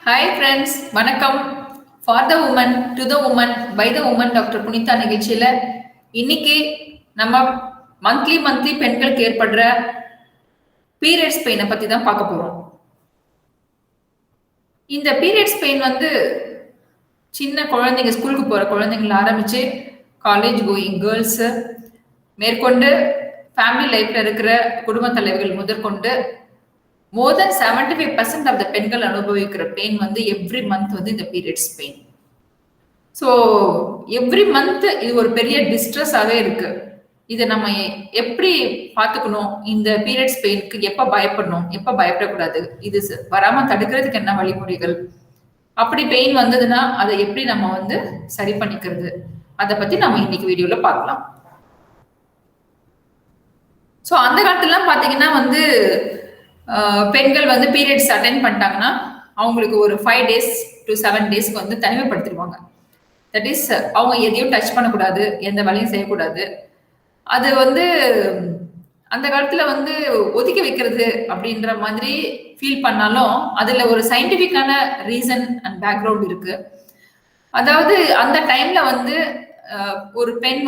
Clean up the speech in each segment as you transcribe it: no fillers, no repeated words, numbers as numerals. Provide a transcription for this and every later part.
Hi friends, வணக்கம். For the woman to the woman by the woman doctor Punitha நிகழ்ச்சியில் இன்னைக்கு நம்ம மந்த்லி பெண்களுக்கு ஏற்படுற பீரியட்ஸ் பெயினை பற்றி தான் பார்க்க போகிறோம். இந்த பீரியட்ஸ் பெயின் சின்ன குழந்தைங்க, ஸ்கூலுக்கு போகிற குழந்தைங்கள ஆரம்பித்து காலேஜ் கோயிங் கேர்ள்ஸு மேற்கொண்டு ஃபேமிலி லைஃப்பில் இருக்கிற குடும்ப தலைவர்கள் முதற்கொண்டு மோர் தென் 75% ஆஃப் த பெண்கள் அனுபவிக்கிற பெயின் எவ்ரி மந்த் இந்த periods pain. So every month இது ஒரு பெரிய டிஸ்ட்ரெஸ்ஸாகவே இருக்கு. இதை நம்ம எப்படி பார்த்துக்கணும்? இந்த பீரியட்ஸ் பெயினுக்கு எப்போ பயப்படணும், எப்போ பயப்படக்கூடாது, இது வராமல் தடுக்கிறதுக்கு என்ன வழிமுறைகள், அப்படி பெயின் வந்ததுன்னா அதை எப்படி நம்ம சரி பண்ணிக்கிறது, அதை பற்றி நம்ம இன்னைக்கு வீடியோவில் பார்க்கலாம். ஸோ அந்த காலத்துலலாம் பார்த்தீங்கன்னா பெண்கள் பீரியட்ஸ் அட்டென்ட் பண்ணிட்டாங்கன்னா அவங்களுக்கு ஒரு 5 days to 7 daysக்கு தனிமைப்படுத்திடுவாங்க. தட் இஸ், அவங்க எதையும் டச் பண்ணக்கூடாது, எந்த வேலையும் செய்யக்கூடாது. அது அந்த காலத்துல ஒதுக்கி வைக்கிறது அப்படின்ற மாதிரி ஃபீல் பண்ணாலும் அதுல ஒரு சயின்டிபிக்கான ரீசன் அண்ட் பேக்ரவுண்ட் இருக்கு. அதாவது அந்த டைம்ல ஒரு பெண்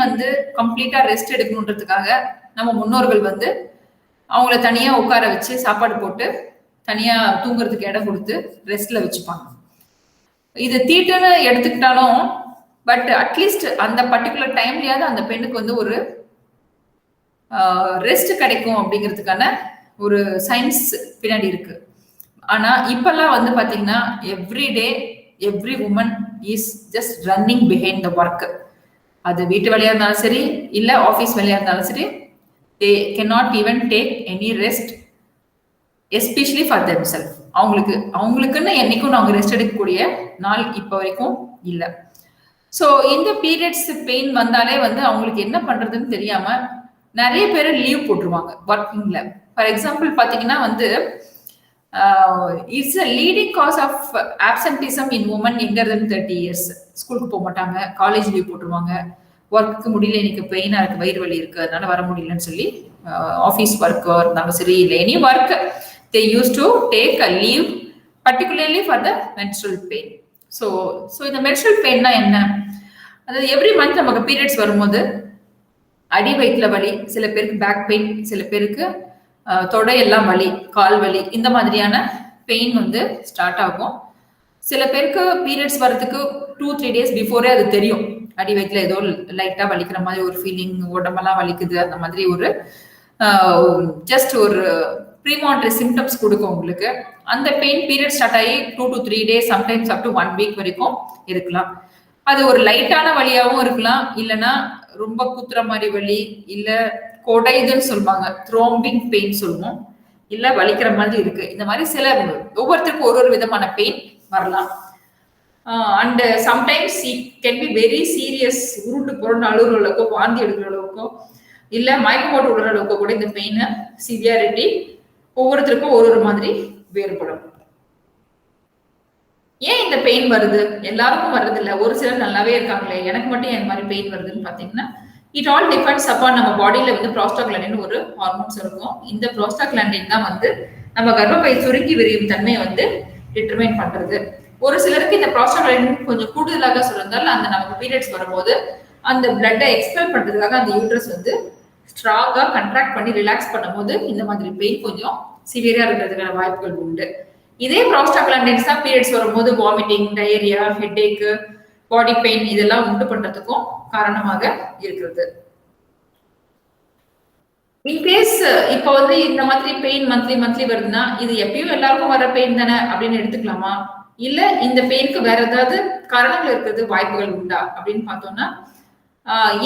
கம்ப்ளீட்டா ரெஸ்ட் எடுக்கணுன்றதுக்காக நம்ம முன்னோர்கள் அவங்கள தனியா உட்கார வச்சு சாப்பாடு போட்டு தனியா தூங்குறதுக்கு இடம் கொடுத்து ரெஸ்ட்ல வச்சுப்பாங்க. இது தீட்டுன்னு எடுத்துக்கிட்டாலும் பட் அட்லீஸ்ட் அந்த பர்டிகுலர் டைம்லயாவது அந்த பெண்ணுக்கு ஒரு ரெஸ்ட் கிடைக்கும் அப்படிங்கிறதுக்கான ஒரு சயின்ஸ் பின்னாடி இருக்கு. ஆனா இப்பெல்லாம் பாத்தீங்கன்னா every day every woman is just running behind the work. அது வீட்டு வேலையா இருந்தாலும் சரி, இல்ல ஆஃபீஸ் வேலையா இருந்தாலும் சரி, they cannot even take any rest, especially for themselves. அவங்களுக்குன்னு என்னைக்கும் அவங்க ரெஸ்ட் எடுக்கக்கூடிய நாள் இப்போ வரைக்கும் இல்லை. ஸோ இந்த பீரியட்ஸ் பெயின் வந்தாலே அவங்களுக்கு என்ன பண்றதுன்னு தெரியாம நிறைய பேர் லீவ் போட்டுருவாங்க ஒர்க்கிங்ல. ஃபார் எக்ஸாம்பிள் பார்த்தீங்கன்னா it's a leading cause of absenteeism in woman younger than 30 years. ஸ்கூலுக்கு போக மாட்டாங்க, காலேஜ் லீவ் போட்டுருவாங்க, ஒர்க்கு முடியல, எனக்கு பெயினா இருக்கு, வயிறு வலி இருக்கு, அதனால வர முடியலன்னு சொல்லி ஆஃபீஸ் ஒர்க்கோ இருந்தாலும் சரி, இல்லை any work, they used to take a leave particularly for the menstrual pain. So இந்த மென்ஸ்ட்ரல் பெயின்னா என்ன? அதாவது எவ்ரி மந்த் நமக்கு பீரியட்ஸ் வரும்போது அடி வயிற்றுல வலி, சில பேருக்கு பேக் பெயின், சில பேருக்கு தொடையெல்லாம் வலி, கால் வலி, இந்த மாதிரியான பெயின் ஸ்டார்ட் ஆகும். சில பேருக்கு பீரியட்ஸ் வர்றதுக்கு 2-3 days பிஃபோரே அது தெரியும். அடி வயிற்றுல ஏதோ லைட்டா வலிக்கிற மாதிரி ஒரு ஃபீலிங், உடம்பெல்லாம் வலிக்குது, அந்த மாதிரி ஒரு ஜஸ்ட் ஒரு ப்ரீமானிட்டரி சிம்டம்ஸ் கொடுக்கும் உங்களுக்கு. அந்த பெயின் பீரியட் ஸ்டார்ட் ஆகி 2 to 3 days, sometimes up to 1 week வரைக்கும் இருக்கலாம். அது ஒரு லைட்டான வலியாகவும் இருக்கலாம், இல்லைன்னா ரொம்ப குத்துற மாதிரி வலி, இல்ல கொடைதுன்னு சொல்லுவாங்க, த்ரோம்பிங் பெயின் சொல்லுவோம், இல்ல வலிக்கிற மாதிரி இருக்கு. இந்த மாதிரி சில ஒவ்வொருத்தருக்கும் ஒரு விதமான பெயின் வரலாம். And sometimes it can be very serious. உருட்டு புரண்டு அழுகுற அளவுக்கோ, வாந்தி எடுக்கிற அளவுக்கோ, இல்ல மயக்கம் போட்டு விடுற அளவுக்கு கூட இந்த பெயின் சிவியாரிட்டி ஒவ்வொருத்தருக்கும் ஒரு மாதிரி வேறுபடும். ஏன் இந்த பெயின் வருது? எல்லாருக்கும் வர்றது இல்லை, ஒரு சிலர் நல்லாவே இருக்காங்களே, எனக்கு மட்டும் என் மாதிரி பெயின் வருதுன்னு பாத்தீங்கன்னா, இட் ஆல் டிபெண்ட்ஸ் அப்பான் நம்ம பாடியில ப்ரோஸ்டாக்லாண்டின் ஒரு ஹார்மோன்ஸ் இருக்கும். இந்த ப்ரோஸ்டாக்லாண்டின் தான் நம்ம கர்ப்பப்பை சுருங்கி விரியும் தன்மையை டிட்டர்மைன் பண்றது. ஒரு சிலருக்கு இந்த ப்ரோஸ்டாக்லாண்டின் கொஞ்சம் கூடுதலாக சொல்லிருந்தால் அந்த நமக்கு பீரியட்ஸ் வரும்போது அந்த பிளட்டை எக்ஸ்பெல் பண்றதுக்காக அந்த யூட்ரஸ் ஸ்ட்ராங்கா கண்ட்ராக்ட் பண்ணி ரிலாக்ஸ் பண்ணும்போது இந்த மாதிரி பெயின் கொஞ்சம் சிவியரா இருக்கிறதுக்கான வாய்ப்புகள் உண்டு. இதே ப்ரோஸ்டாக்லாண்டின்ஸ் தான் பீரியட்ஸ் வரும்போது vomiting, diarrhoea, headache, body pain இதெல்லாம் உண்டு பண்றதுக்கும் காரணமாக இருக்கிறது. இன்கேஸ் இப்போ இந்த மாதிரி பெயின் மந்த்லி வருதுன்னா இது எப்பயும் எல்லாருக்கும் வர பெயின் தானே அப்படின்னு எடுத்துக்கலாமா, இல்ல இந்த பெயினுக்கு வேற ஏதாவது காரணங்கள் இருக்கிறது வாய்ப்புகள் உண்டா அப்படின்னு பார்த்தோம்னா,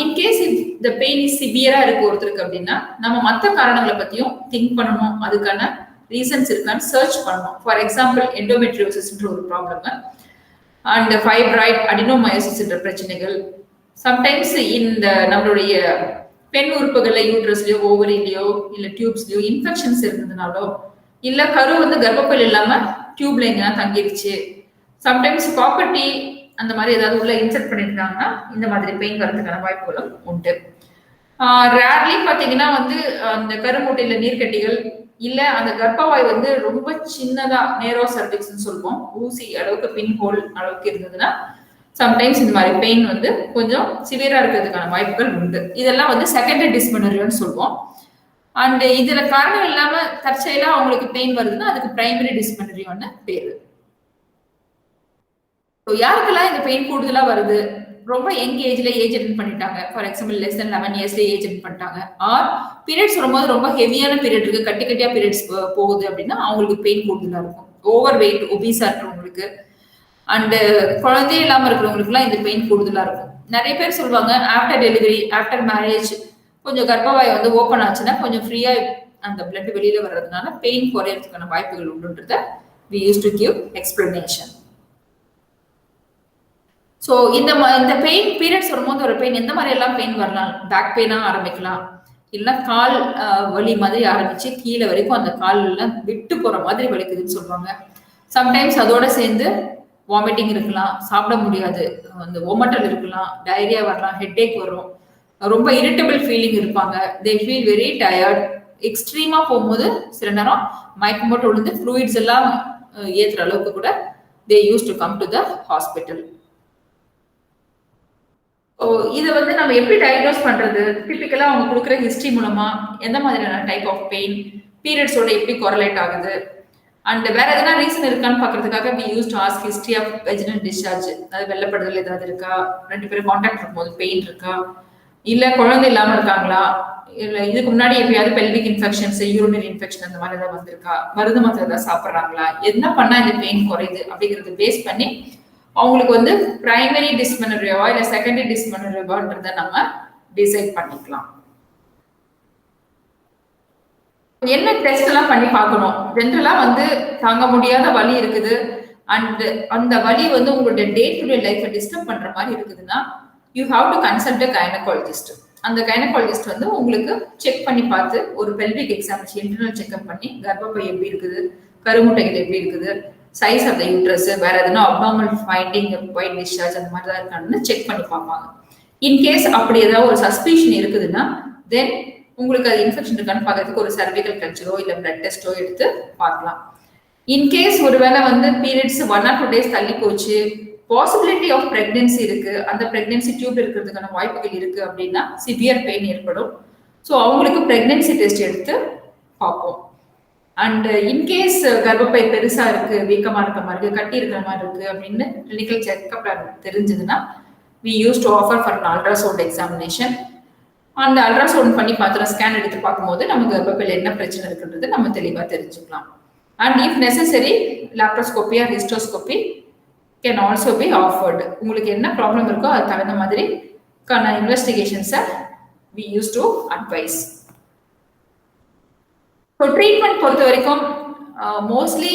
இன்கேஸ் இந்த பெயின் சிவியரா இருக்கு ஒருத்தருக்கு அப்படின்னா நம்ம மற்ற காரணங்களை பத்தியும் திங்க் பண்ணணும், அதுக்கான ரீசன்ஸ் இருக்கான்னு சர்ச் பண்ணணும். ஃபார் எக்ஸாம்பிள் எண்டோமெட்ரியோசிஸ்ன்ற ஒரு ப்ராப்ளம், அண்ட் ஃபைப்ராய்ட் அடினோமயோசிஸ் என்ற பிரச்சனைகள், சம்டைம்ஸ் இந்த நம்மளுடைய பெண் உறுப்புகள்ல யூட்ரஸ்லயோ, ஓவரிலயோ, இல்ல டியூப்ஸ்லயோ இன்ஃபெக்ஷன்ஸ் இருந்ததுனாலோ, இல்ல கரு கர்ப்பப்பையில் இல்லாம டியூப்ல எங்கன்னா தங்கிருச்சு, சம்டைம்ஸ் ப்ராப்பர்ட்டி அந்த மாதிரி ஏதாவது உள்ள இன்செர்ட் பண்ணிருக்காங்கன்னா இந்த மாதிரி பெயின் வரதுக்கான வாய்ப்புகளும் உண்டு. ரேர்லி பாத்தீங்கன்னா அந்த கருமுட்டையில நீர்க்கட்டிகள், இல்ல அந்த கர்ப்பவாய் வந்து ரொம்ப சின்னதா நேரோ சர்விக்ஸ்ன்னு சொல்லுவோம், ஊசி அளவுக்கு பின் ஹோல் அளவுக்கு இருந்ததுன்னா சம்டைம்ஸ் இந்த மாதிரி பெயின் வந்து கொஞ்சம் சிவியரா இருக்கிறதுக்கான வாய்ப்புகள் உண்டு. இதெல்லாம் வந்து செகண்டரி டிஸ்மெனரியான்னு சொல்லுவோம். அண்ட் இதுல காரணம் இல்லாம தற்செயலா அவங்களுக்கு பெயின் வருதுன்னா அதுக்கு பிரைமரி டிஸ்மெனரியான்னு பேரு. யாருக்கெல்லாம் இந்த பெயின் கூடுதலா வருது, ரொம்ப யங் ஏஜ்ல ஏஜ் அட்டன் பண்ணிட்டாங்க, ஃபார் எக்ஸாம்பிள் லெஸ் தென் 11 இயர்ஸ்ல ஏஜ் அட்டன் பண்ணிட்டாங்க, ஆர் பீரியட்ஸ் வரும்போது ரொம்ப ஹெவியான பீரியட் இருக்கு, கட்டி கட்டியா பீரியட்ஸ் போகுது அப்படின்னா அவங்களுக்கு பெயின் கூடுதலா இருக்கும். ஓவர் வெயிட் ஒபீஸா இருக்கிறவங்களுக்கு அண்ட் குழந்தை இல்லாம இருக்கிறவங்களுக்கு எல்லாம் இந்த பெயின் கூடுதலா இருக்கும். நிறைய பேர் சொல்லுவாங்க ஆஃப்டர் டெலிவரி ஆஃப்டர் மேரேஜ் கொஞ்சம் கர்ப்பவாய் வந்து ஓப்பன் ஆச்சுன்னா கொஞ்சம் ஃப்ரீயா அந்த பிளட் வெளியில வர்றதுனால பெயின் குறையறதுக்கான வாய்ப்புகள் உண்டுன்றத we used to give explanation. So இந்த பெயின் பீரியட்ஸ் வரும்போது ஒரு பெயின் எந்த மாதிரி எல்லாம் பெயின் வரலாம், பேக் பெயினா ஆரம்பிக்கலாம், இல்லைன்னா கால் வலி மாதிரி ஆரம்பிச்சு கீழே வரைக்கும் அந்த கால் எல்லாம் விட்டு போற மாதிரி வலிக்குதுன்னு சொல்லுவாங்க. சம்டைம்ஸ் அதோட சேர்ந்து வாமிட்டிங் இருக்கலாம், சாப்பிட முடியாது, அந்த ஓமட்டல் இருக்கலாம், டயரியா வரலாம், ஹெட்ஏக் வரும், ரொம்ப இரிட்டபிள் ஃபீலிங் இருப்பாங்க, தே ஃபீல் வெரி டயர்ட். எக்ஸ்ட்ரீமா போகும்போது சில நேரம் மயக்கம் போட்டு விழுந்து ஃப்ளூயிட்ஸ் எல்லாம் ஏற்றுற அளவுக்கு கூட they used to come to the hospital. இதை வந்து நம்ம எப்படி டயக்னோஸ் பண்றது, டிபிக்கலா அவங்க கொடுக்குற ஹிஸ்டரி மூலமா எந்த மாதிரியான டைப் ஆஃப் பெயின் பீரியட்ஸோட எப்படி கொரலேட் ஆகுது அண்ட் வேற எதனா ரீசன் இருக்கான்னு பாக்குறதுக்காக we used to ask history of vaginal discharge. அது வெள்ளப்படுதல் ஏதாவது இருக்கா, ரெண்டு பேரும் கான்டாக்ட் இருக்கும்போது பெயின் இருக்கா, இல்ல குழந்தை இல்லாம இருக்காங்களா, இல்ல இதுக்கு முன்னாடி எப்பயாவது பெல்விக் இன்ஃபெக்ஷன்ஸ் யூரினரி இன்ஃபெக்ஷன் அந்த மாதிரி ஏதாவது வந்திருக்கா, மருந்து மாத்திரை ஏதாவது சாப்பிட்றாங்களா, என்ன பண்ணா இந்த பெயின் குறையுது அப்படிங்கறது பேஸ் பண்ணி அவங்களுக்கு வந்து பிரைமரி டிஸ்மெனரியாவா இல்ல செகண்டரி டிஸ்மெனரியாவான்றத நம்ம டிசைட் பண்ணிக்கலாம். என்ன டெஸ்ட் எல்லாம் பண்ணி பார்க்கணும், ஜென்ரலா வந்து தாங்க முடியாத வலி இருக்குது அண்ட் அந்த வலி வந்து உங்களுடைய டே டு டே லைஃபை டிஸ்டர்ப் பண்ற மாதிரி இருக்குதுன்னா you have to consult a gynaecologist. அந்த கைனகாலஜிஸ்ட் வந்து உங்களுக்கு செக் பண்ணி பார்த்து ஒரு பெல்விக் எக்ஸாமினேஷன் இன்டர்னல் செக்அப் பண்ணி கர்ப்பப்பை எப்படி இருக்குது, கருமுட்டைகள் எப்படி இருக்குது, சைஸ் ஆஃப் த யூட்ரஸ், வேற எதுனா அப்நார்மல் ஃபைண்டிங் ஒயிட் டிஸ்சார்ஜ் அந்த மாதிரி தான் இருக்கான்னு செக் பண்ணி பார்ப்பாங்க. இன்கேஸ் அப்படி ஏதாவது ஒரு சஸ்பிஷன் இருக்குதுன்னா தென் உங்களுக்கு அது இன்ஃபெக்ஷன் இருக்கான்னு பார்க்கறதுக்கு ஒரு சர்விக்கல் கல்ச்சரோ இல்ல பிளட் டெஸ்டோ எடுத்து பார்க்கலாம். இன்கேஸ் ஒருவேளை வந்து பீரியட்ஸ் 1 or 2 days தள்ளி போச்சு, பாசிபிலிட்டி ஆஃப் பிரெக்னன்சி இருக்கு, அந்த பிரெக்னன்சி டியூப் இருக்கிறதுக்கான வாய்ப்புகள் இருக்கு அப்படின்னா சிவியர் பெயின் ஏற்படும். ஸோ அவங்களுக்கு பிரெக்னன்சி டெஸ்ட் எடுத்து பார்ப்போம். அண்ட் இன்கேஸ் கர்ப்பப்பை பெருசா இருக்கு, வீக்கமா இருக்க மாதிரி இருக்கு, கட்டி இருக்கிற மாதிரி இருக்கு அப்படின்னு கிளினிக்கல் செக்அப்ல தெரிஞ்சதுன்னா we used to offer for an ultrasound examination. அந்த அல்ட்ராசவுண்ட் பண்ணி பார்த்துறோம், ஸ்கேன் எடுத்து பார்க்கும்போது நமக்கு கர்ப்பப்பையில் என்ன பிரச்சனை இருக்குன்றது நம்ம தெளிவாக தெரிஞ்சுக்கலாம். And if necessary laparoscopy or hysteroscopy can also be offered. உங்களுக்கு என்ன ப்ராப்ளம் இருக்கோ அது தகுந்த மாதிரி இன்வெஸ்டிகேஷன்ஸை we used to advise. So treatment பொறுத்த வரைக்கும் மோஸ்ட்லி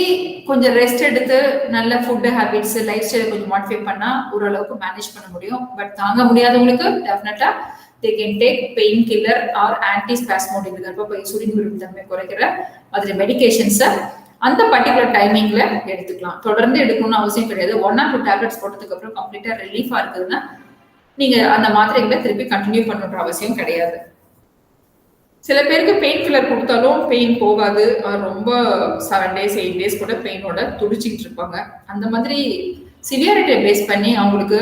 கொஞ்சம் ரெஸ்ட் எடுத்து நல்ல ஃபுட்டு ஹேபிட்ஸ் லைஃப் ஸ்டைலை கொஞ்சம் மாடிஃபை பண்ணால் ஓரளவுக்கு மேனேஜ் பண்ண முடியும். பட் தாங்க முடியாதவங்களுக்கு டெஃபினட்டா they can take painkiller or antispasmodic கர்ப்பப்பை சுருங்கி விடும் தன்மை குறைக்கிற மாதிரி மெடிகேஷன்ஸை அந்த பர்டிகுலர் டைமிங்ல எடுத்துக்கலாம். தொடர்ந்து எடுக்கணும்னு அவசியம் கிடையாது. 1 or 2 டேப்லெட்ஸ் போட்டதுக்கு அப்புறம் கம்ப்ளீட்டா ரிலீஃபா இருக்குதுன்னா நீங்க அந்த மாத்திரைகளை திருப்பி கண்டினியூ பண்ணுற அவசியம் கிடையாது. சில பேருக்கு பெயின் கில்லர் கொடுத்தாலும் பெயின் போகாது, ரொம்ப 7 days 8 days கூட பெயினோட துடிச்சிட்டு இருப்பாங்க. அந்த மாதிரி சிவியாரிட்டியை பேஸ் பண்ணி அவங்களுக்கு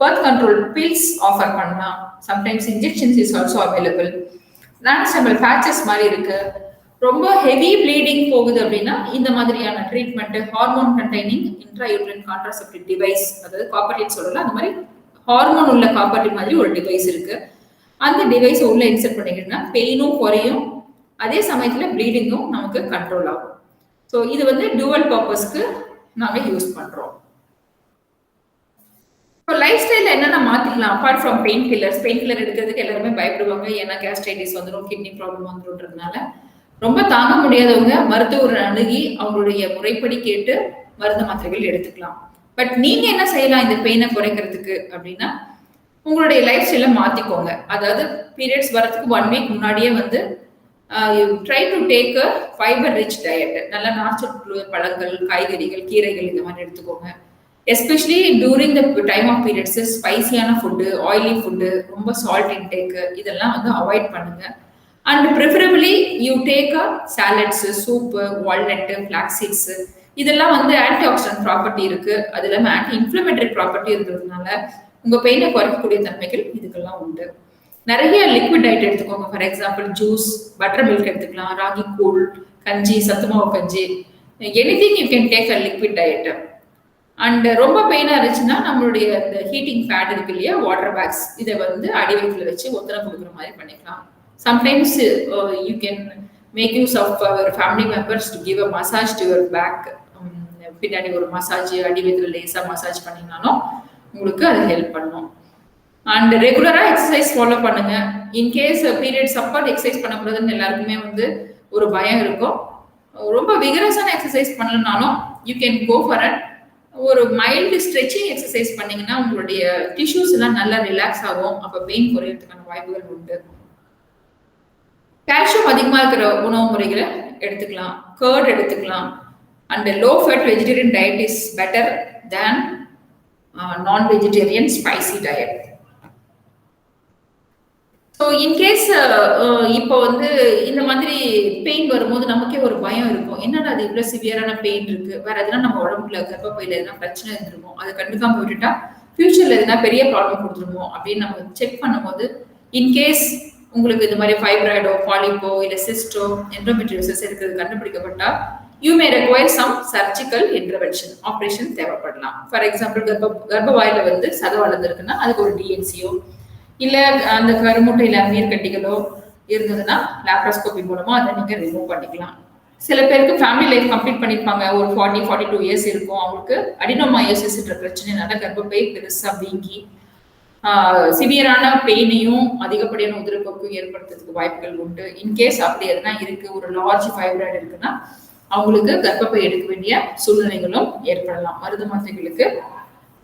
பர்த் கண்ட்ரோல் பில்ஸ் ஆஃபர் பண்ணலாம். Sometimes injections is also available. Transdermal patches மாதிரி இருக்கு. ரொம்ப ஹெவி ப்ளீடிங் போகுது அப்படின்னா இந்த மாதிரியான treatment hormone containing intrauterine contraceptive device, அதாவது காப்பர்டின் சொல்லலாம், அந்த மாதிரி ஹார்மோன் உள்ள காப்பர்டின் மாதிரி ஒரு டிவைஸ் இருக்கு. அந்த டிவைஸ் உள்ள இன்செர்ட் பண்ணிக்கிட்டோம்னா பெயினும் குறையும், அதே சமயத்துல ப்ளீடிங்கும் நமக்கு கண்ட்ரோல் ஆகும். ஸோ இது வந்து டூவல் பர்பஸ்க்கு நாங்கள் யூஸ் பண்றோம். இப்போ லைஃப் ஸ்டைல என்னென்ன மாத்திக்கலாம் apart from pain killers. Pain killer எடுக்கிறதுக்கு எல்லாருமே பயப்படுவாங்க, ஏன்னா கேஸ்ட்ரைட்டிஸ் வந்துடும், கிட்னி ப்ராப்ளம் வந்துடும்ன்றதுனால. ரொம்ப தாங்க முடியாதவங்க மருத்துவர் அணுகி அவங்களுடைய முறைப்படி கேட்டு மருந்து மாத்திரைகள் எடுத்துக்கலாம். பட் நீங்க என்ன செய்யலாம் இந்த பெயினை குறைக்கிறதுக்கு அப்படின்னா உங்களுடைய லைஃப் ஸ்டைல மாத்திக்கோங்க. அதாவது பீரியட்ஸ் வரதுக்கு 1 week முன்னாடியே வந்து try to take a fibre rich diet. நல்ல நார்ச்சத்து பழங்கள், காய்கறிகள், கீரைகள் இந்த மாதிரி எடுத்துக்கோங்க. Especially during the time of periods ஸ்பைசியான ஃபுட்டு, ஆயிலி ஃபுட்டு, ரொம்ப சால்ட் இன்டேக் இதெல்லாம் வந்து அவாய்ட் பண்ணுங்க. And preferably you take a salads, soup, walnut, flax seeds, இதெல்லாம் வந்து ஆன்டி ஆக்சிடென்ட் ப்ராப்பர்ட்டி இருக்கு. அது இல்லாமல் ஆன்டி இன்ஃப்ளமேட்டரி ப்ராப்பர்ட்டி இருக்கிறதுனால உங்க பெயினை குறைக்கக்கூடிய தன்மைகள் இதுக்கெல்லாம் உண்டு. நிறைய லிக்விட் டயட் எடுத்துக்கோங்க. For example juice, butter milk எடுத்துக்கலாம், ராகி கூழ், கஞ்சி, சத்துமாவு கஞ்சி, anything you can take a liquid diet. And ரொம்ப பெயினா இருந்துச்சுன்னா நம்மளுடைய இந்த ஹீட்டிங் பேட் இருக்கு இல்லையா, வாட்டர் பேக்ஸ், இதை வந்து அடி வயிற்றுல வச்சு ஒத்தனை கொடுக்குற மாதிரி பண்ணிக்கலாம். Sometimes you can make use of our family members to give a massage to your back. பின்னாடி ஒரு மசாஜ், அடி வயிற்றுல லேசாக மசாஜ் பண்ணிங்கனாலும் உங்களுக்கு அது ஹெல்ப் பண்ணும். அண்ட் ரெகுலரா எக்ஸசைஸ் ஃபாலோ பண்ணுங்க. இன்கேஸ் பீரியட்ஸ் அப்போ எக்ஸசைஸ் பண்ணக்கூடாதுன்னு எல்லாருக்குமே வந்து ஒரு பயம் இருக்கும். ரொம்ப விகரஸான எக்ஸசைஸ் பண்ணலனாலும் you can go for at ஒரு மைல்டு ஸ்ட்ரெச்சிங் எக்ஸசைஸ் பண்ணீங்கன்னா உங்களுடைய டிஷ்யூஸ் எல்லாம் நல்லா ரிலாக்ஸ் ஆகும். அப்போ பெயின் குறையறதுக்கான வாய்ப்புகள் உண்டு. கால்சியம் அதிகமாக இருக்கிற உணவு முறைகளை எடுத்துக்கலாம். கர்ட் எடுத்துக்கலாம். And low fat vegetarian diet is better than non-vegetarian spicy diet. So in case இப்போ வந்து இந்த மாதிரி பெயின் வரும்போது நமக்கே ஒரு பயம் இருக்கும். என்னடா அது இவ்வளோ சிவியரான பெயின் இருக்கு, வேற எதுனா நம்ம உடம்புல கர்ப்பப்பையில எதுனா பிரச்சனை இருந்துருமோ, அதை கண்டுக்காம விட்டுட்டா ஃபியூச்சர்ல எதுனா பெரிய ப்ராப்ளம் கொடுத்துருமோ அப்படின்னு நம்ம செக் பண்ணும்போது, இன்கேஸ் உங்களுக்கு இந்த மாதிரி ஃபைப்ராய்டோ, பாலிப்போ, இல்லை சிஸ்டோ, எண்டோமெட்ரியோசிஸ் இருக்கிறது கண்டுபிடிக்கப்பட்டா you may require some surgical intervention, operation தேவைப்படலாம். ஃபார் எக்ஸாம்பிள் கர்ப்பவாயில வந்து சதை வளர்ந்துருக்குன்னா அதுக்கு ஒரு டிஎன்சியோ, இல்ல அந்த கருமுட்டையில நீர் கட்டிகளோ இருந்ததுன்னா லாப்ரோஸ்கோபி மூலமா அதை நீங்க ரிமூவ் பண்ணிக்கலாம். சில பேருக்கு ஃபேமிலி லைஃப் கம்ப்ளீட் பண்ணிருப்பாங்க, ஒரு 40-42 இயர்ஸ் இருக்கும், அவங்களுக்கு அடினோமயோசிஸ்ன்ற பிரச்சனைனால கர்ப்பப்பை பெருசா வீங்கி சிவியரான பெயினையும் அதிகப்படியான உதிரப்போக்கும் ஏற்படுத்துறதுக்கு வாய்ப்புகள் உண்டு. இன்கேஸ் அப்படி எதுனா இருக்கு, ஒரு லார்ஜ் ஃபைப்ராய்டு இருக்குன்னா அவங்களுக்கு கர்ப்பப்பை எடுக்க வேண்டிய சூழ்நிலைகளும் ஏற்படலாம். மருது மாத்திரைகளுக்கு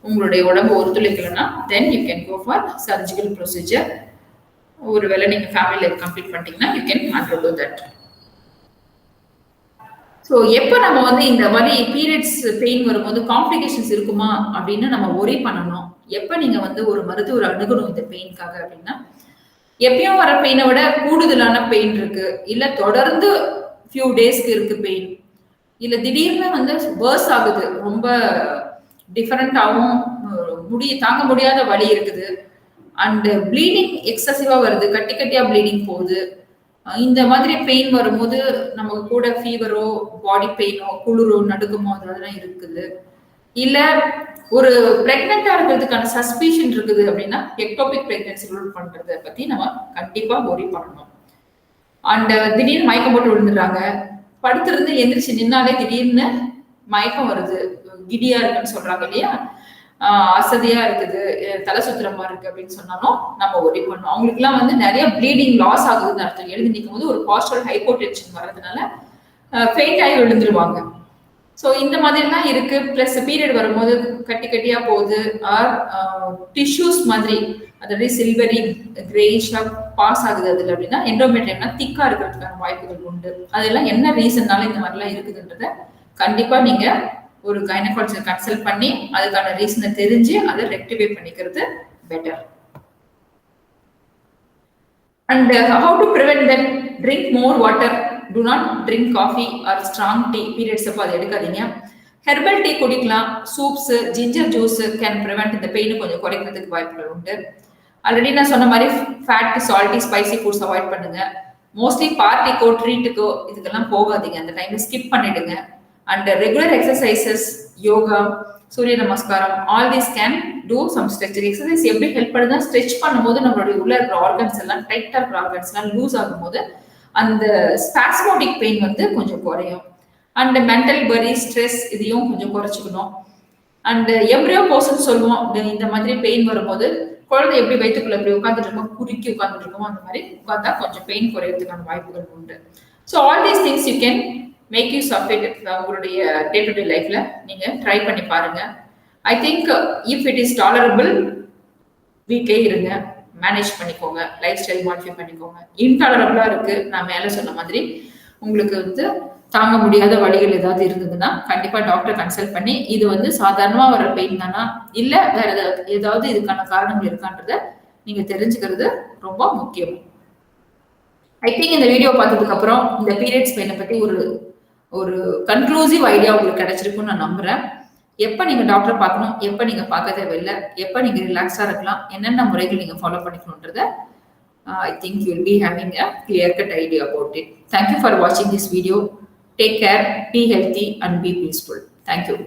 உங்களுடைய உடம்பு ஒத்துழைக்கலன்னா then you can go for surgical procedure. ஒருவேளை நீங்க ஃபேமிலி லைஃப் கம்ப்ளீட் பண்ணிட்டீங்கன்னா you can undergo that. So எப்போ நம்ம வந்து இந்த வலி பீரியட்ஸ் பெயின் வரும்போது காம்ப்ளிகேஷன்ஸ் இருக்குமா அப்படின்னு நம்ம ஒரி பண்ணணும். எப்போ நீங்க வந்து ஒரு மருத்துவர் அணுகணும் இந்த பெயின்காக அப்படின்னா, எப்பயும் வர பெயினை விட கூடுதலான பெயின் இருக்கு, இல்ல தொடர்ந்து ஃபியூ டேஸ்க்கு இருக்கு பெயின், இல்ல திடீர்னு வந்து வேர்ஸ் ஆகுது, ரொம்ப டிஃபரெண்டாகவும் தாங்க முடியாத வலி இருக்குது, அண்ட் ப்ளீடிங் எக்ஸசிவா வருது, கட்டி கட்டியா ப்ளீடிங் போகுது, இந்த மாதிரி பெயின் வரும்போது நமக்கு கூட ஃபீவரோ, பாடி பெயினோ, குளிரோ, நடுக்கமோ அதெல்லாம் இருக்குது, இல்ல ஒரு பிரெக்னெண்டா இருக்கிறதுக்கான சஸ்பிஷன் இருக்குது அப்படின்னா எக்டோபிக் பிரெக்னன்சி ரூல் பண்றதை பத்தி நம்ம கண்டிப்பா ஒரி பண்ணணும். அண்ட் திடீர்னு மயக்கம் போட்டு விழுந்துடுறாங்க, படுத்திருந்து எந்திரிச்சு நின்னாலே திடீர்னு மயக்கம் வருது, கிடியா இருக்குன்னு சொல்றாங்க இல்லையா, அசதியா இருக்குது, தலை சுத்திரமா இருக்கு அப்படின்னு சொன்னாலும் நம்ம ஒரி பண்ணணும். அவங்களுக்கு எல்லாம் வந்து நிறைய ப்ளீடிங் லாஸ் ஆகுதுன்னு அர்த்தம். எழுதி நிற்கும் போது ஒரு பாஸ்டல் ஹைப்போடென்ஷன் வர்றதுனால ஃபெயிண்ட் ஆகி விழுந்துருவாங்க. ஸோ இந்த மாதிரிலாம் இருக்கு. பிளஸ் பீரியட் வரும்போது கட்டி கட்டியா போகுது, ஆர் டிஷ்யூஸ் மாதிரி அதாவது சில்வரி கிரேஷா பாஸ் ஆகுது அதுல அப்படின்னா எண்டோமெட்ரியம்னா திக்கா இருக்கிறதுக்கான வாய்ப்புகள் உண்டு. அதெல்லாம் என்ன ரீசன்னால இந்த மாதிரிலாம் இருக்குதுன்றத கண்டிப்பா நீங்க ஒரு கைனகாலஜிஸ்ட் கன்சல்ட் பண்ணி அதுக்கான ரீசனை தெரிஞ்சு அதை ரெக்டிஃபை பண்ணிக்கிறது better. And how to prevent that, drink more water, do not drink coffee or strong tea. Periods அப்போ அதை எடுக்காதீங்க. ஹெர்பல் டீ குடிக்கலாம். Soups, ginger juice can prevent இந்த பெயினை கொஞ்சம் குறைக்கிறதுக்கு வாய்ப்புகள் உண்டு. ஆல்ரெடி நான் சொன்ன மாதிரி fat, salty, spicy foods avoid பண்ணுங்க. மோஸ்ட்லி பார்ட்டிக்கோ, ட்ரீட்டுக்கோ இதுக்கெல்லாம் போகாதீங்க, அந்த டைம்ல ஸ்கிப் பண்ணிடுங்க. அண்ட் ரெகுலர் எக்ஸசைசஸ், யோகா, சூரிய நமஸ்காரம், all these can do some stretching exercise. எப்படி ஹெல்ப் பண்ணுதுன்னா, ஸ்ட்ரெச் பண்ணும்போது நம்மளுடைய உள்ள இருக்கிற ஆர்கன்ஸ் எல்லாம், டைட்டா இருக்கிற ஆர்கன்ஸ் எல்லாம் லூஸ் ஆகும்போது அந்த ஸ்பாஸ்மோடிக் பெயின் வந்து கொஞ்சம் குறையும். அண்ட் மென்டல் வரி, ஸ்ட்ரெஸ் இதையும் கொஞ்சம் குறைச்சிக்கணும். அண்ட் எம்ப்ரியோ போஸ்ன்னு சொல்லுவோம், இந்த மாதிரி பெயின் வரும்போது குழந்தை எப்படி வயிற்றுக்குள்ள எப்படி உட்காந்துட்டு இருக்கோம், குறுக்கி உட்காந்துட்டு இருக்கோம், அந்த மாதிரி உட்காந்தா கொஞ்சம் பெயின் குறையறதுக்கான வாய்ப்புகள் உண்டு. So all these things you can make use of it. உங்களுடைய டே டு டே லைஃப்ல நீங்க ட்ரை பண்ணி பாருங்க. I think if it is tolerable வீட்லயே இருங்க, மேனேஜ் பண்ணிக்கோங்க, லைஃப் ஸ்டைல் மாடிஃபை பண்ணிக்கோங்க. இன்டாலரபிளா இருக்கு, நான் மேல சொன்ன மாதிரி உங்களுக்கு வந்து தாங்க முடியாத வழிகள் ஏதாவது இருந்ததுன்னா கண்டிப்பா டாக்டர் கன்சல்ட் பண்ணி இது வந்து சாதாரணமா வர பெயின் தானா இல்ல வேற ஏதாவது இதுக்கான காரணங்கள் இருக்கான்றத நீங்க தெரிஞ்சுக்கிறது ரொம்ப முக்கியம். ஐ திங்க் இந்த வீடியோ பார்த்ததுக்கு அப்புறம் இந்த பீரியட்ஸ் பெயினை பத்தி ஒரு ஒரு கன்க்ளூசிவ் ஐடியா உங்களுக்கு கிடைச்சிருக்கும்னு நான் நம்புறேன். எப்ப நீங்க டாக்டர் பார்க்கணும், எப்ப நீங்க பார்க்க தேவையில்லை, எப்ப நீங்க ரிலாக்ஸா இருக்கலாம், என்னென்ன முறைகள் நீங்க follow பண்ணிக்கணும்ன்றத I think you'll be having a clear-cut idea about it. Thank you for watching this video. Take care, be healthy, and be peaceful. Thank you.